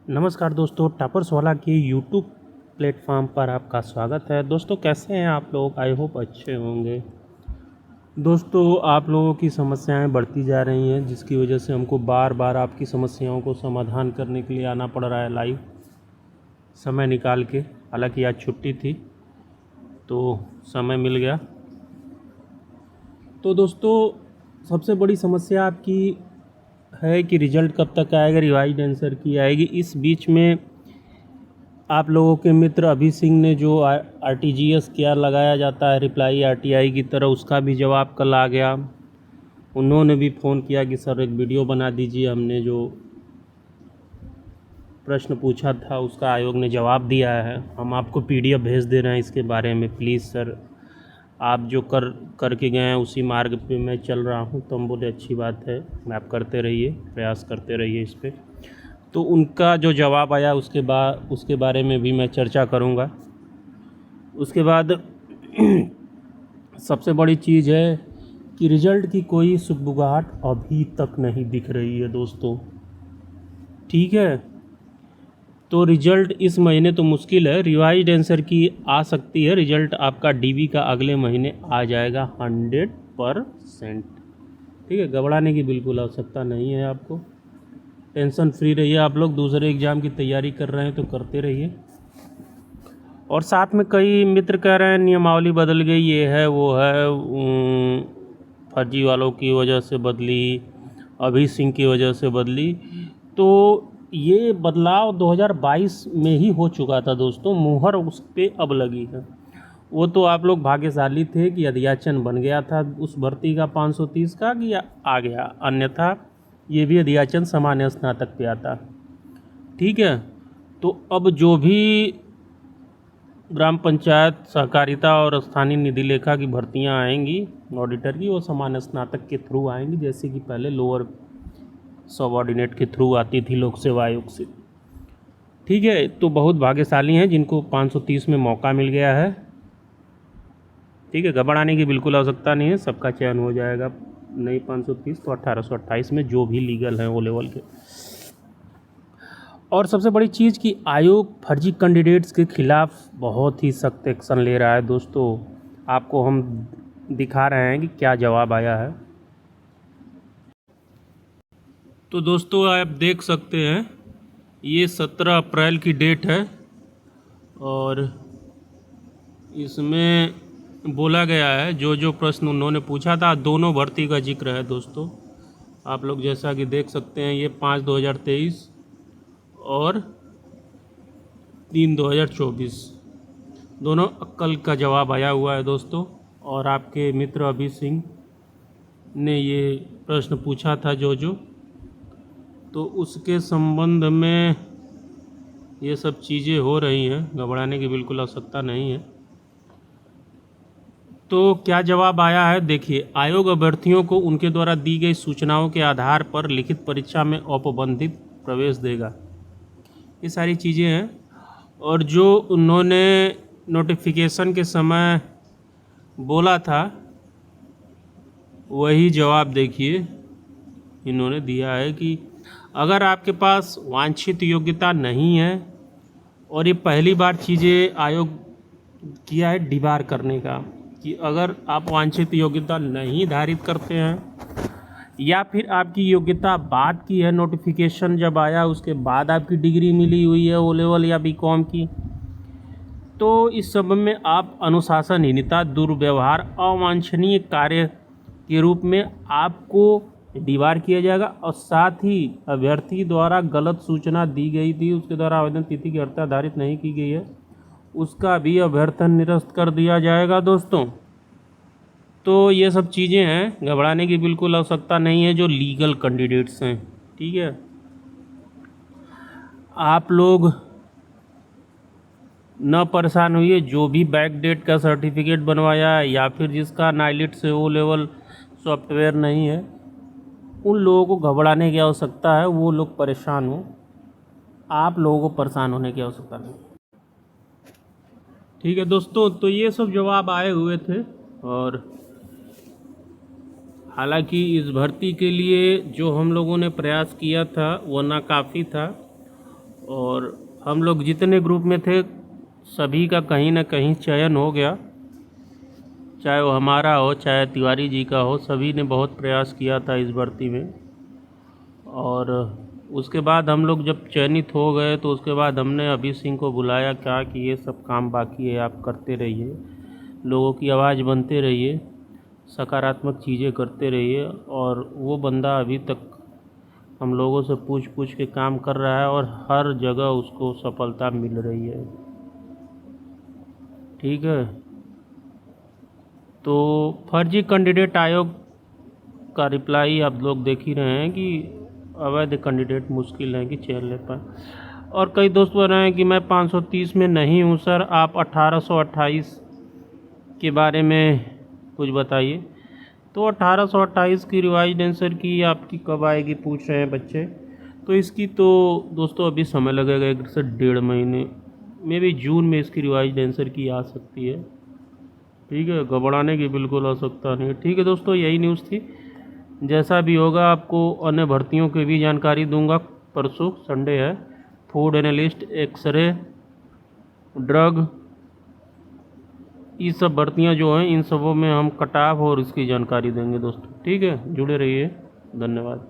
नमस्कार दोस्तों, टॉपर्स वाला के यूट्यूब प्लेटफॉर्म पर आपका स्वागत है। दोस्तों कैसे हैं आप लोग? आई होप अच्छे होंगे। दोस्तों आप लोगों की समस्याएं बढ़ती जा रही हैं, जिसकी वजह से हमको बार बार आपकी समस्याओं को समाधान करने के लिए आना पड़ रहा है लाइव समय निकाल के। हालांकि आज छुट्टी थी तो समय मिल गया। तो दोस्तों सबसे बड़ी समस्या आपकी है कि रिज़ल्ट कब तक आएगा, रिवाइज्ड आंसर की आएगी। इस बीच में आप लोगों के मित्र अभी सिंह ने जो RTGS क्या लगाया जाता है रिप्लाई RTI की तरह, उसका भी जवाब कल आ गया। उन्होंने भी फ़ोन किया कि सर एक वीडियो बना दीजिए, हमने जो प्रश्न पूछा था उसका आयोग ने जवाब दिया है, हम आपको PDF भेज दे रहे हैं इसके बारे में। प्लीज़ सर, आप जो करके गए हैं उसी मार्ग पे मैं चल रहा हूँ। तो हम बोले अच्छी बात है, आप करते रहिए, प्रयास करते रहिए इस पर। तो उनका जो जवाब आया उसके बारे में भी मैं चर्चा करूँगा। उसके बाद सबसे बड़ी चीज़ है कि रिज़ल्ट की कोई सुगबुगाहट अभी तक नहीं दिख रही है दोस्तों, ठीक है। तो रिज़ल्ट इस महीने तो मुश्किल है, रिवाइज्ड आंसर की आ सकती है। रिज़ल्ट आपका DB का अगले महीने आ जाएगा 100%, ठीक है। घबराने की बिल्कुल आवश्यकता नहीं है आपको, टेंशन फ्री रहिए। आप लोग दूसरे एग्ज़ाम की तैयारी कर रहे हैं तो करते रहिए। और साथ में कई मित्र कह रहे हैं नियमावली बदल गई, ये है वो है, फर्जी वालों की वजह से बदली, अभी सिंह की वजह से बदली। तो ये बदलाव 2022 में ही हो चुका था दोस्तों, मुहर उस पर अब लगी है। वो तो आप लोग भाग्यशाली थे कि अध्याचन बन गया था उस भर्ती का 530 का कि आ गया, अन्यथा ये भी अध्याचन सामान्य स्नातक पे आता, ठीक है। तो अब जो भी ग्राम पंचायत सहकारिता और स्थानीय निधि लेखा की भर्तियां आएंगी ऑडिटर की, वो सामान्य स्नातक के थ्रू आएंगी, जैसे कि पहले लोअर सबऑर्डिनेट के थ्रू आती थी लोक सेवा आयोग से, ठीक है। तो बहुत भाग्यशाली हैं जिनको 530 में मौका मिल गया है, ठीक है। घबराने की बिल्कुल आवश्यकता नहीं है, सबका चयन हो जाएगा। नहीं 530 तो 1828 में जो भी लीगल हैं वो लेवल के। और सबसे बड़ी चीज़ कि आयोग फर्जी कैंडिडेट्स के खिलाफ बहुत ही सख्त एक्शन ले रहा है दोस्तों। आपको हम दिखा रहे हैं कि क्या जवाब आया है। तो दोस्तों आप देख सकते हैं ये 17 अप्रैल की डेट है और इसमें बोला गया है जो जो प्रश्न उन्होंने पूछा था, दोनों भर्ती का जिक्र है दोस्तों। आप लोग जैसा कि देख सकते हैं, ये 5/2023 और 3/2024 दोनों कल का जवाब आया हुआ है दोस्तों। और आपके मित्र अभी सिंह ने ये प्रश्न पूछा था जो तो उसके संबंध में ये सब चीज़ें हो रही हैं, घबराने की बिल्कुल आवश्यकता नहीं है। तो क्या जवाब आया है देखिए, आयोग अभ्यर्थियों को उनके द्वारा दी गई सूचनाओं के आधार पर लिखित परीक्षा में औपबंधित प्रवेश देगा, ये सारी चीज़ें हैं। और जो उन्होंने नोटिफिकेशन के समय बोला था वही जवाब देखिए इन्होंने दिया है कि अगर आपके पास वांछित योग्यता नहीं है, और ये पहली बार चीज़ें आयोग किया है डिबार करने का, कि अगर आप वांछित योग्यता नहीं धारित करते हैं या फिर आपकी योग्यता बाद की है, नोटिफिकेशन जब आया उसके बाद आपकी डिग्री मिली हुई है O लेवल या BCom की, तो इस सब में आप अनुशासनहीनता, दुर्व्यवहार, अवांछनीय कार्य के रूप में आपको डिबार किया जाएगा। और साथ ही अभ्यर्थी द्वारा गलत सूचना दी गई थी, उसके द्वारा आवेदन तिथि की अर्हता धारित नहीं की गई है, उसका भी अभ्यर्थन निरस्त कर दिया जाएगा दोस्तों। तो ये सब चीज़ें हैं, घबराने की बिल्कुल आवश्यकता नहीं है जो लीगल कैंडिडेट्स हैं, ठीक है। आप लोग न परेशान हुई, जो भी बैकडेट का सर्टिफिकेट बनवाया है या फिर जिसका नाइलिट से O लेवल सॉफ्टवेयर नहीं है, उन लोगों को घबराने की आवश्यकता है, वो लोग परेशान हो, आप लोगों को परेशान होने की आवश्यकता नहीं, ठीक है दोस्तों। तो ये सब जवाब आए हुए थे। और हालांकि इस भर्ती के लिए जो हम लोगों ने प्रयास किया था वो नाकाफ़ी था, और हम लोग जितने ग्रुप में थे सभी का कहीं ना कहीं चयन हो गया, चाहे वो हमारा हो चाहे तिवारी जी का हो, सभी ने बहुत प्रयास किया था इस भर्ती में। और उसके बाद हम लोग जब चयनित हो गए तो उसके बाद हमने अभी सिंह को बुलाया, क्या कि ये सब काम बाकी है, आप करते रहिए, लोगों की आवाज़ बनते रहिए, सकारात्मक चीज़ें करते रहिए। और वो बंदा अभी तक हम लोगों से पूछ पूछ के काम कर रहा है और हर जगह उसको सफलता मिल रही है। ठीक है, तो फर्जी कैंडिडेट आयोग का रिप्लाई आप लोग देख ही रहे हैं कि अवैध कैंडिडेट मुश्किल है कि चयन ले पाए। और कई दोस्त बोल रहे हैं कि मैं 530 में नहीं हूँ सर, आप 1828 के बारे में कुछ बताइए। तो 1828 की रिवाइज्ड आंसर की आपकी कब आएगी पूछ रहे हैं बच्चे। तो इसकी तो दोस्तों अभी समय लगेगा 1 से 1.5 महीने, मे भी जून में इसकी रिवाइज्ड आंसर की आ सकती है। ठीक है, घबराने की बिल्कुल आवश्यकता नहीं है। ठीक है दोस्तों, यही न्यूज़ थी। जैसा भी होगा आपको अन्य भर्तियों की भी जानकारी दूंगा। परसों संडे है, फूड एनालिस्ट, एक्सरे, ड्रग, ये सब भर्तियां जो हैं इन सबों में हम कट ऑफ और इसकी जानकारी देंगे दोस्तों। ठीक है, जुड़े रहिए, धन्यवाद।